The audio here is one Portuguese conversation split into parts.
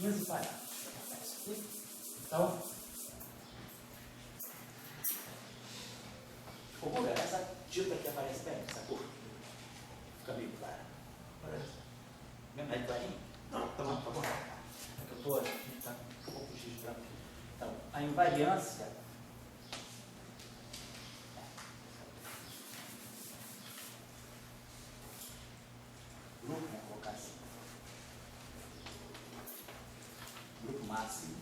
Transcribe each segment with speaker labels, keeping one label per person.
Speaker 1: 15 parâmetros. Então, essa tinta aqui aparece bem, essa cor. Fica meio clara.
Speaker 2: Parece.
Speaker 1: Mesmo aí clarinho?
Speaker 2: Não, tá bom, tá bom.
Speaker 1: É que eu estou aqui, está um pouco giz branco. Então, a invariância grupo, vamos colocar assim, grupo máximo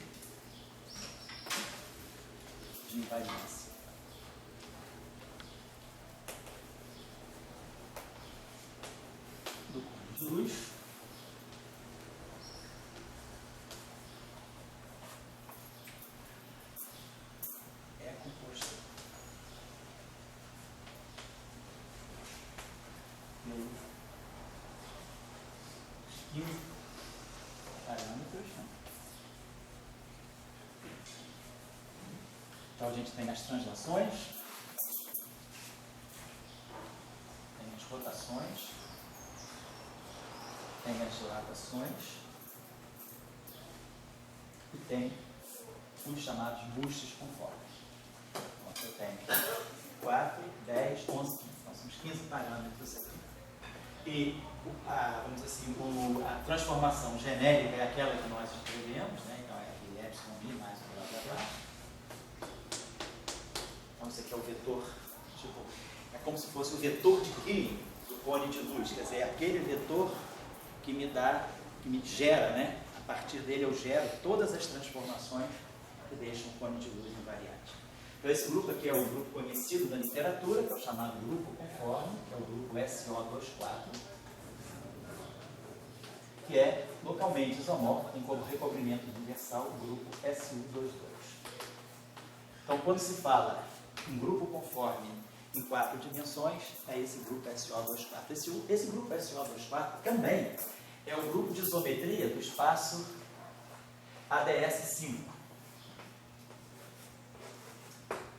Speaker 1: de invariância do cône de luz é composto pelos 15 parâmetros. Então a gente tem as translações, tem as rotações, tem as dilatações e tem os chamados bustos conformes. Então eu tenho 4, 10, 11, 15. Então são os 15 parâmetros aqui. E, vamos dizer assim, a transformação genérica é aquela que nós escrevemos, né? Então é aquele epsilon i mais o blá blá blá. Então esse aqui é o vetor, tipo, é como se fosse o vetor de Killing do cône de luz, quer dizer, é aquele vetor que me dá, que me gera, né? A partir dele eu gero todas as transformações que deixam o cône de luz invariante. Então esse grupo aqui é um grupo conhecido da literatura, que é o chamado grupo conforme, que é o grupo SO24, que é localmente isomorfo em recobrimento universal, o grupo SU22. Então quando se fala em grupo conforme em 4 dimensões, é esse grupo SO24. Esse grupo SO24 também é o grupo de isometria do espaço ADS5.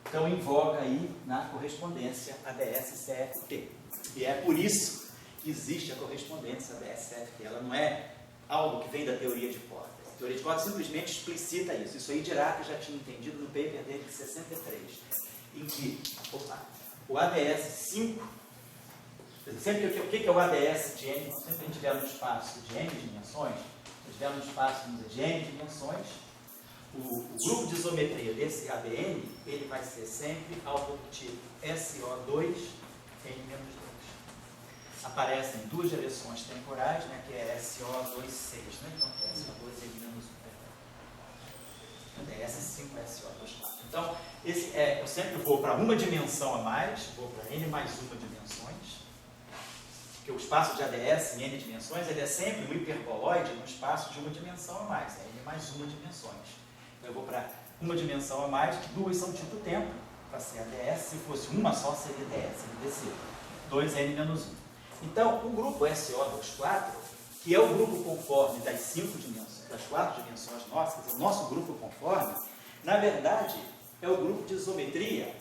Speaker 1: Então, em voga aí na correspondência ADS-CFT. E é por isso que existe a correspondência ADS-CFT. Ela não é algo que vem da teoria de cordas. A teoria de cordas simplesmente explicita isso. Isso aí Dirac já tinha entendido no paper dele de 63, em que o ADS-5, sempre o que é o ADS de N? Sempre que a gente tiver um espaço de N dimensões, se tiver um espaço de N dimensões, o grupo de isometria desse ADN, ele vai ser sempre algo do tipo SO2 N-2. Aparecem duas direções temporais, né, que é SO26, né? Então, é SO2 N-1. ADS5SO24. Então, eu sempre vou para uma dimensão a mais, vou para N mais uma dimensões, porque o espaço de ADS em N dimensões, ele é sempre um hiperboloide no espaço de uma dimensão a mais, é N mais uma dimensões. Então, eu vou para uma dimensão a mais, duas são tipo tempo, para ser ADS, se fosse uma só seria DS, NDC, 2N-1. Então, o grupo SO24, que é o grupo conforme das 5 dimensões, das 4 dimensões nossas, quer dizer, o nosso grupo conforme, na verdade, é o grupo de isometria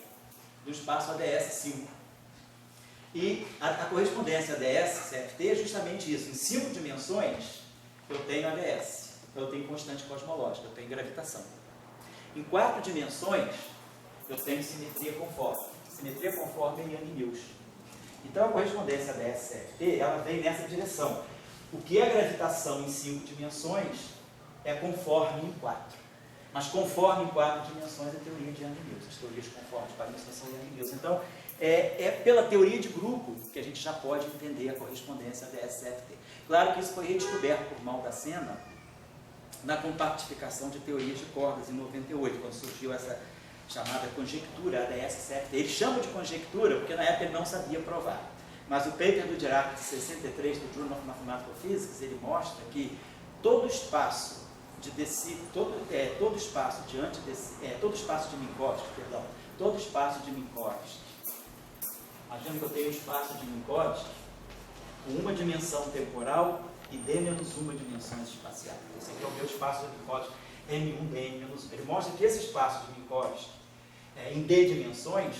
Speaker 1: do espaço ADS5. E a correspondência ADS-CFT é justamente isso. Em 5 dimensões, eu tenho ADS, eu tenho constante cosmológica, eu tenho gravitação. Em 4 dimensões, eu tenho simetria conforme. Simetria conforme em Young-Mills. Então, a correspondência ADS-CFT, ela vem nessa direção. O que é gravitação em 5 dimensões é conforme em 4. Mas conforme em 4 dimensões é a teoria de Young-Mills. As teorias conformes para isso são Young-Mills. Então, é pela teoria de grupo que a gente já pode entender a correspondência ADS-CFT. Claro que isso foi redescoberto por Maldacena na compactificação de teorias de cordas em 98, quando surgiu essa chamada conjectura ADS-CFT. Ele chama de conjectura porque na época ele não sabia provar. Mas o paper do Dirac de 63 do Journal of Mathematical Physics, ele mostra que todo espaço de todo espaço de Minkowski, todo espaço de Minkowski. Imagina que eu tenho um espaço de Minkowski com uma dimensão temporal e D menos uma dimensões espaciais. Esse aqui é o meu espaço de Minkowski M1, D, N-1. Ele mostra que esse espaço de Minkowski em D dimensões,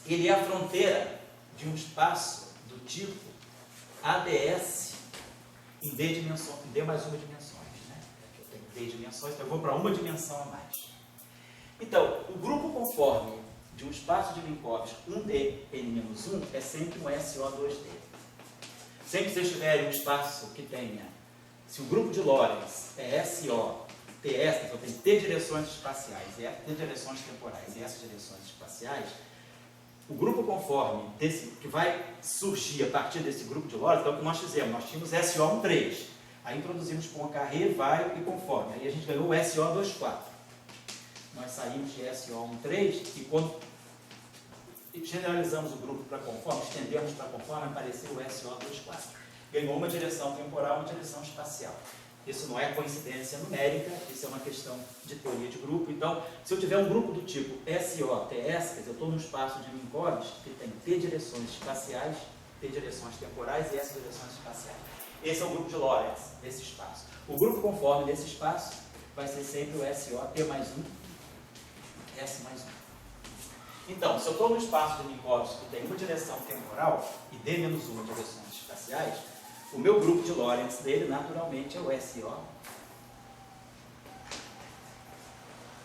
Speaker 1: ele é a fronteira de um espaço do tipo ADS em D dimensões, em D mais uma dimensões. Né? T dimensões, então eu vou para uma dimensão a mais. Então, o grupo conforme de um espaço de Minkowski 1D n-1 é sempre um SO2D. Sempre que vocês tiverem um espaço que tenha, se o grupo de Lorentz é SO, TS, então tem T direções espaciais, T direções temporais e S direções espaciais, o grupo conforme que vai surgir a partir desse grupo de Lorentz, então o que nós fizemos? Nós tínhamos SO13, aí introduzimos Poincaré, vai e conforme, aí a gente ganhou o SO24. Nós saímos de SO13 e quando generalizamos o grupo para conforme, estendemos para conforme, apareceu o SO24. Ganhou uma direção temporal, uma direção espacial. Isso não é coincidência numérica, isso é uma questão de teoria de grupo. Então, se eu tiver um grupo do tipo SO, TS, quer dizer, eu estou num espaço de Minkowski que tem T direções espaciais, T direções temporais e S direções espaciais. Esse é o grupo de Lorentz desse espaço. O grupo conforme desse espaço vai ser sempre o SO, T mais 1, S mais 1. Então, se eu estou no espaço de Minkowski que tem uma direção temporal e D menos 1 direções espaciais, o meu grupo de Lorentz dele, naturalmente, é o SO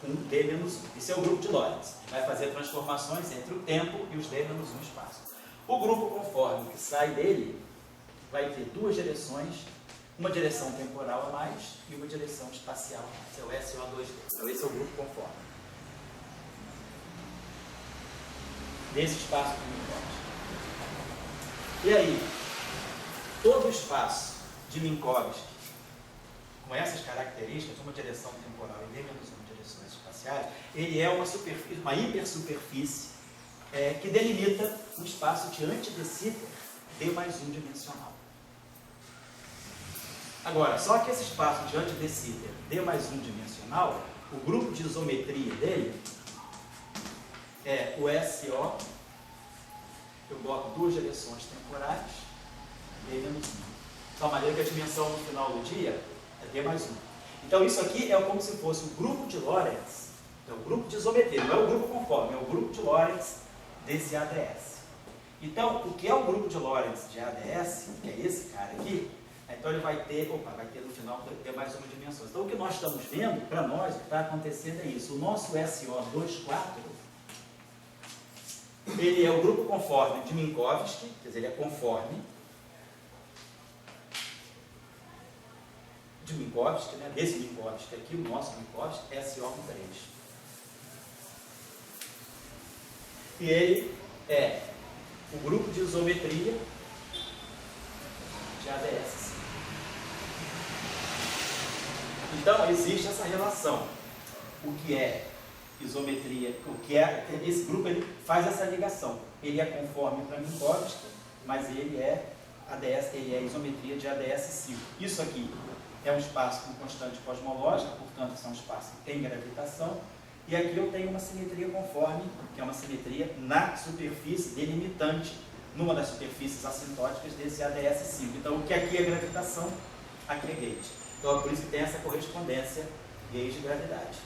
Speaker 1: 1D menos 1. Esse é o grupo de Lorentz. Vai fazer transformações entre o tempo e os D menos 1 espaço. O grupo conforme que sai dele vai ter duas direções, uma direção temporal a mais e uma direção espacial a mais. É o SO2D. Então, esse é o grupo conforme. Nesse espaço de Minkowski. E aí, todo o espaço de Minkowski, com essas características, uma direção temporal e D menos uma direções espaciais, ele é uma superfície, uma hipersuperfície que delimita um espaço de anti-de Sitter D mais 1 dimensional. Agora, só que esse espaço de anti-de Sitter D mais 1 dimensional, o grupo de isometria dele é o SO, eu boto duas direções temporais, D menos 1. De tal maneira que a dimensão no final do dia é D mais 1. Então isso aqui é como se fosse o grupo de Lorentz, é o grupo de isometria, não é o grupo conforme, é o grupo de Lorentz desse ADS. Então, o que é o grupo de Lorentz de ADS, que é esse cara aqui, então ele vai ter no final D mais uma dimensão. Então o que nós estamos vendo, para nós, o que está acontecendo é isso. O nosso SO24, ele é o grupo conforme de Minkowski, quer dizer, ele é conforme de Minkowski, né? Desse Minkowski aqui, o nosso Minkowski, SO3. E ele é o grupo de isometria de ADS. Então, existe essa relação. O que é isometria, esse grupo ele faz essa ligação. Ele é conforme para Minkowski, mas ele é ADS, ele é isometria de ADS5. Isso aqui é um espaço com constante cosmológica, portanto, isso é um espaço que tem gravitação. E aqui eu tenho uma simetria conforme, que é uma simetria na superfície delimitante, numa das superfícies assintóticas desse ADS5. Então, o que aqui é gravitação, aqui é gauge. Então, é por isso que tem essa correspondência gauge-gravidade.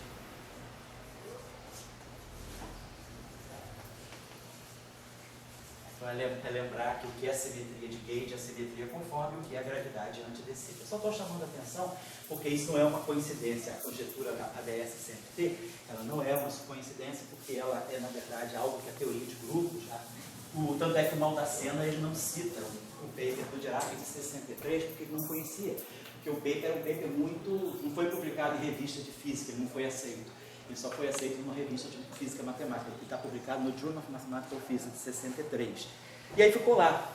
Speaker 1: Então, é lembrar que o que é a simetria de gauge é a simetria conforme, o que é a gravidade anti-de Sitter. Só estou chamando a atenção porque isso não é uma coincidência. A conjetura da ADS-CMT, ela não é uma coincidência porque ela é, na verdade, algo que a teoria de grupos já... Tanto é que o Maldacena ele não cita o paper do Dirac de 63 porque ele não conhecia. Porque o paper era um paper muito... não foi publicado em revista de física, ele não foi aceito. Ele só foi aceito numa revista de física matemática, que está publicado no Journal of Mathematical Physics de 63. E aí ficou lá.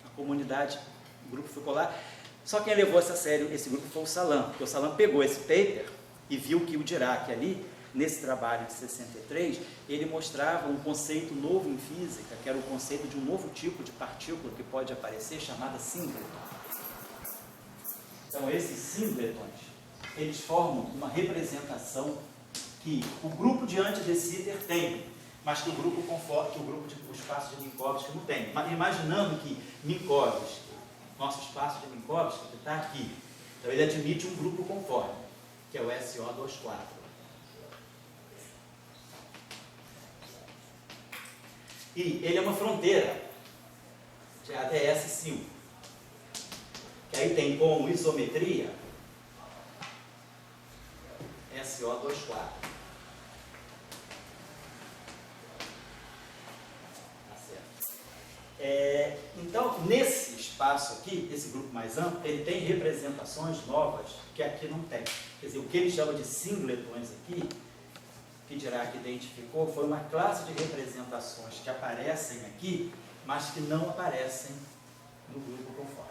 Speaker 1: A comunidade, o grupo ficou lá. Só quem levou essa sério esse grupo foi o Salam, porque o Salam pegou esse paper e viu que o Dirac ali, nesse trabalho de 63, ele mostrava um conceito novo em física, que era o conceito de um novo tipo de partícula que pode aparecer, chamada singleton. Então, esses singletons, eles formam uma representação que o grupo de anti-de Sitter tem, mas que o grupo conforme, o espaço de Minkowski não tem. Imaginando que Minkowski, nosso espaço de Minkowski, que está aqui, então ele admite um grupo conforme, que é o SO24. E ele é uma fronteira de ADS5, que aí tem como isometria SO24. Tá certo. Então, nesse espaço aqui, esse grupo mais amplo, ele tem representações novas que aqui não tem. Quer dizer, o que ele chama de singletons aqui, que Dirac identificou, foi uma classe de representações que aparecem aqui, mas que não aparecem no grupo conforme.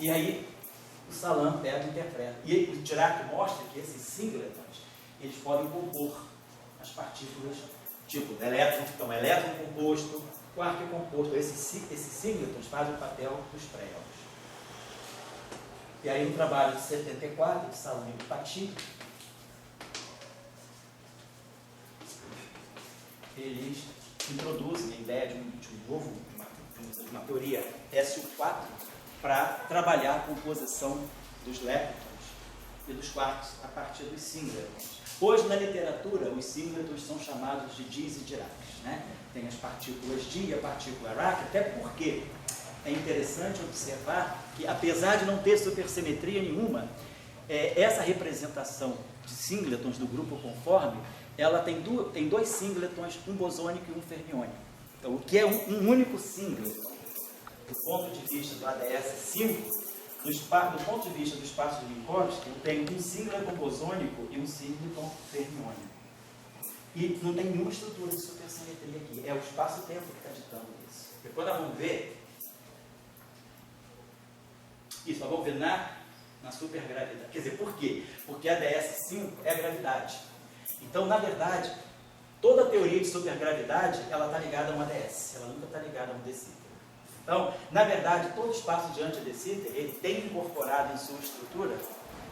Speaker 1: E aí, o Salam pega e interpreta. E o Dirac mostra que esses singletons, eles podem compor as partículas, tipo elétron, então elétron composto, quark composto. Esses singletons fazem o papel dos préons. E aí, no trabalho de 74, de Salam e Paty, eles introduzem a ideia de uma teoria SU4 para trabalhar a composição dos leptons e dos quarks a partir dos singletons. Hoje, na literatura, os singletons são chamados de Dis e Diracs, né? Tem as partículas Di e a partícula Arac, até porque é interessante observar que, apesar de não ter supersimetria nenhuma, essa representação de singletons do grupo conforme, ela tem dois singletons, um bosônico e um fermiônico. Então, o que é um único singleton, do ponto de vista do ADS5, do ponto de vista do espaço de Minkowski, eu tenho um singleton bosônico e um singleton fermiônico. E não tem nenhuma estrutura de supersimetria aqui. É o espaço-tempo que está ditando isso. Depois nós vamos ver isso, nós vamos ver na supergravidade. Quer dizer, por quê? Porque a ADS5 é a gravidade. Então, na verdade, toda a teoria de supergravidade, ela está ligada a um ADS, ela nunca está ligada a um de Sitter. Então, na verdade, todo espaço de anti-de Sitter, ele tem incorporado em sua estrutura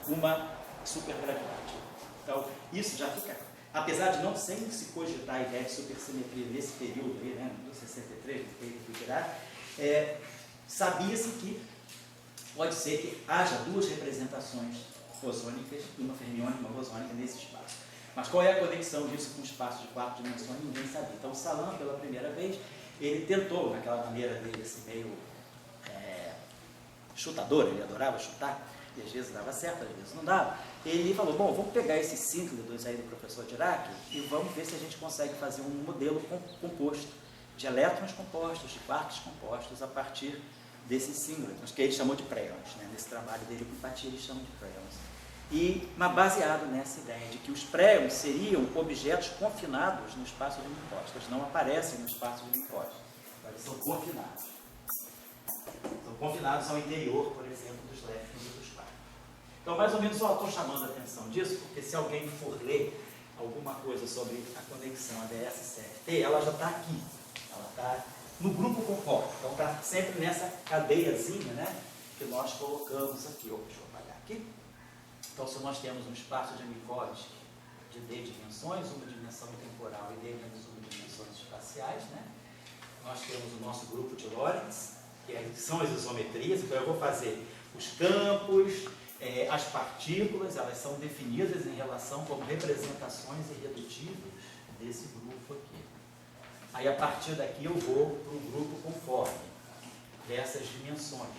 Speaker 1: uma supergravidade. Então, isso já fica, apesar de não sempre se cogitar a ideia de supersimetria nesse período aí, né, do 63, do período do Dirac, sabia-se que pode ser que haja duas representações bosônicas, uma fermiônica e uma bosônica nesse espaço. Mas qual é a conexão disso com o espaço de 4 dimensões? Ninguém sabia. Então, o Salam, pela primeira vez, ele tentou, naquela maneira dele, assim, meio chutador, ele adorava chutar, e às vezes dava certo, às vezes não dava. Ele falou, bom, vamos pegar esses singletons aí do professor Dirac e vamos ver se a gente consegue fazer um modelo composto, de elétrons compostos, de quarks compostos, a partir desses singletons, que ele chamou de préons, né? Nesse trabalho dele com Paty, ele chama de préons. Mas baseado nessa ideia de que os préons seriam objetos confinados no espaço de Minkowski. Eles não aparecem no espaço de Minkowski, eles são confinados. São confinados ao interior, por exemplo, dos leptons e dos quarks. Então, mais ou menos, eu estou chamando a atenção disso, porque se alguém for ler alguma coisa sobre a conexão ADS-CFT, ela já está aqui. Ela está no grupo conforme. Então, está sempre nessa cadeiazinha, né, que nós colocamos aqui. Deixa eu apagar aqui. Então, se nós temos um espaço de Minkowski de D dimensões, uma dimensão temporal e D menos uma dimensões espaciais, né, nós temos o nosso grupo de Lorentz, que são as isometrias. Então, eu vou fazer os campos, as partículas, elas são definidas em relação como representações irredutíveis desse grupo aqui. Aí, a partir daqui, eu vou para o grupo conforme dessas dimensões.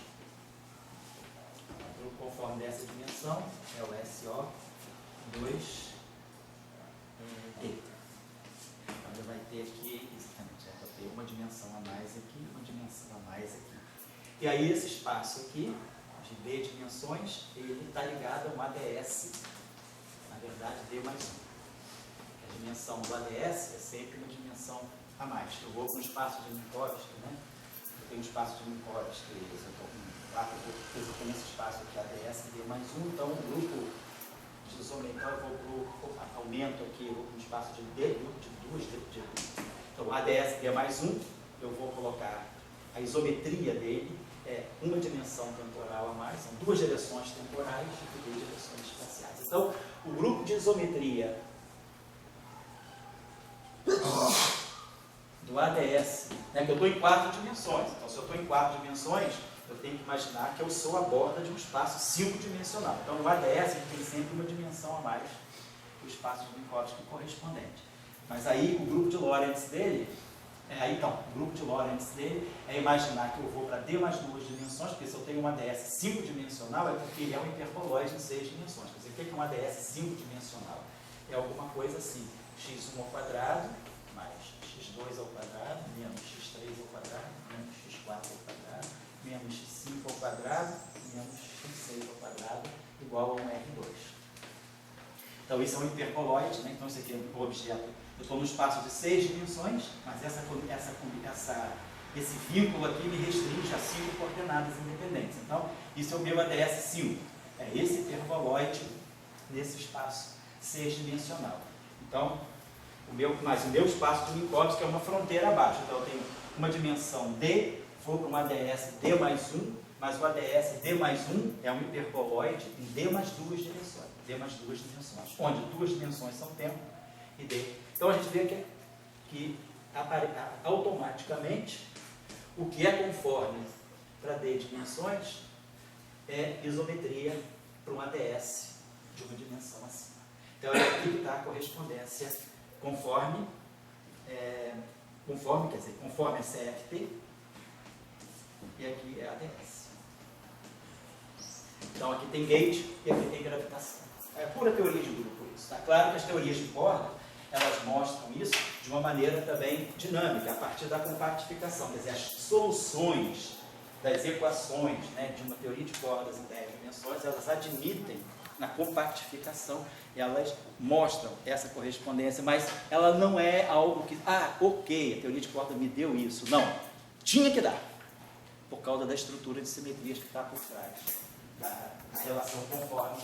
Speaker 1: O grupo conforme dessa dimensão é o SO2D. Então, vai ter aqui, exatamente, vai ter uma dimensão a mais aqui, uma dimensão a mais aqui. E aí, esse espaço aqui, de D dimensões, ele está ligado a um ADS, na verdade, D mais 1. A dimensão do ADS é sempre uma dimensão a mais. Eu vou com o espaço de Minkowski, né? Eu tenho um espaço de Minkowski, eu estou com 4, eu tenho esse espaço aqui, ADS, D mais 1, então o grupo de isometria, eu vou para o aumento aqui, eu vou com um espaço de D, grupo de 2, então ADS, D mais 1, eu vou colocar a isometria dele, uma dimensão temporal a mais, são duas direções temporais e duas direções espaciais. Então, o grupo de isometria do ADS, né, que eu estou em 4 dimensões. Então, se eu estou em 4 dimensões, eu tenho que imaginar que eu sou a borda de um espaço 5-dimensional. Então, no ADS, ele tem sempre uma dimensão a mais que o espaço de Minkowski correspondente. Mas aí, o grupo de Lorentz dele Então, o grupo de Lorentz dele é imaginar que eu vou para D mais 2 dimensões, porque se eu tenho um ADS 5-dimensional, é porque ele é um hiperboloide em 6 dimensões. Quer dizer, o que é um ADS 5-dimensional? É alguma coisa assim, x1 ao quadrado, mais x2 ao quadrado, menos x3 ao quadrado, menos x4 ao quadrado, menos x5 ao quadrado, menos x6 ao quadrado, igual a um R2. Então, isso é um hiperboloide, né? Então, isso aqui é um objeto. Eu estou no espaço de 6 dimensões, mas esse vínculo aqui me restringe a 5 coordenadas independentes. Então, isso é o meu ADS 5. É esse hiperboloide nesse espaço 6-dimensional. Então, o meu espaço de Minkowski é uma fronteira abaixo. Então, eu tenho uma dimensão D, vou para um ADS D mais 1, mas o ADS D mais 1 é um hiperboloide em D mais 2 dimensões. D mais 2 dimensões, onde 2 dimensões são tempo e D. Então, a gente vê que automaticamente o que é conforme para D dimensões é isometria para um ADS de uma dimensão acima. Então, é aqui que está a correspondência conforme é CFT e aqui é ADS. Então, aqui tem gate e aqui tem gravitação. É pura teoria de grupo isso. Está claro que as teorias de corda, elas mostram isso de uma maneira também dinâmica, a partir da compactificação. Quer dizer, as soluções das equações, né, de uma teoria de cordas em 10 dimensões, elas admitem na compactificação, elas mostram essa correspondência, mas ela não é algo que, ok, a teoria de corda me deu isso. Não, tinha que dar, por causa da estrutura de simetrias que está por trás da relação conforme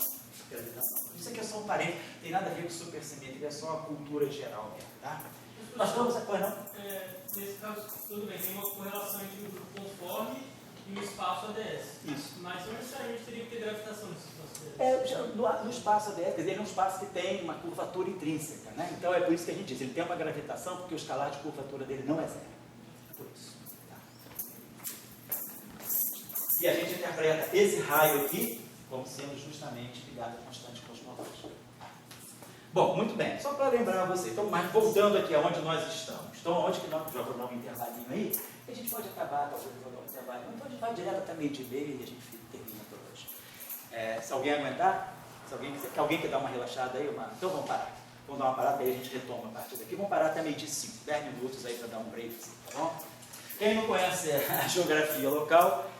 Speaker 1: gravitação. Isso aqui é só um parênteses, não tem nada a ver com supersimetria, é só a cultura geral mesmo, tá? Mas vamos a coisa, não?
Speaker 3: Nesse caso, tudo bem, tem uma correlação entre o grupo conforme e o espaço ADS.
Speaker 1: Isso.
Speaker 3: Mas não necessariamente teria que ter gravitação nesse espaço ADS.
Speaker 1: No espaço ADS, quer dizer, ele é um espaço que tem uma curvatura intrínseca, né? Então é por isso que a gente diz, ele tem uma gravitação porque o escalar de curvatura dele não é zero. É por isso. Tá? E a gente interpreta esse raio aqui como sendo justamente ligado à constante cosmológica. Bom, muito bem. Só para lembrar você, então, mas voltando aqui aonde nós estamos. Então, onde que nós já vou dar um intervalinho aí? A gente pode acabar, talvez vou dar um intervalinho. Então, a gente vai direto até meio de meia e a gente termina por hoje. Se alguém aguentar, se alguém quer dar uma relaxada aí, então vamos parar. Vamos dar uma parada e aí a gente retoma a partir daqui. Vamos parar até meio de 5, 10 minutos aí para dar um break, tá bom? Quem não conhece a geografia local,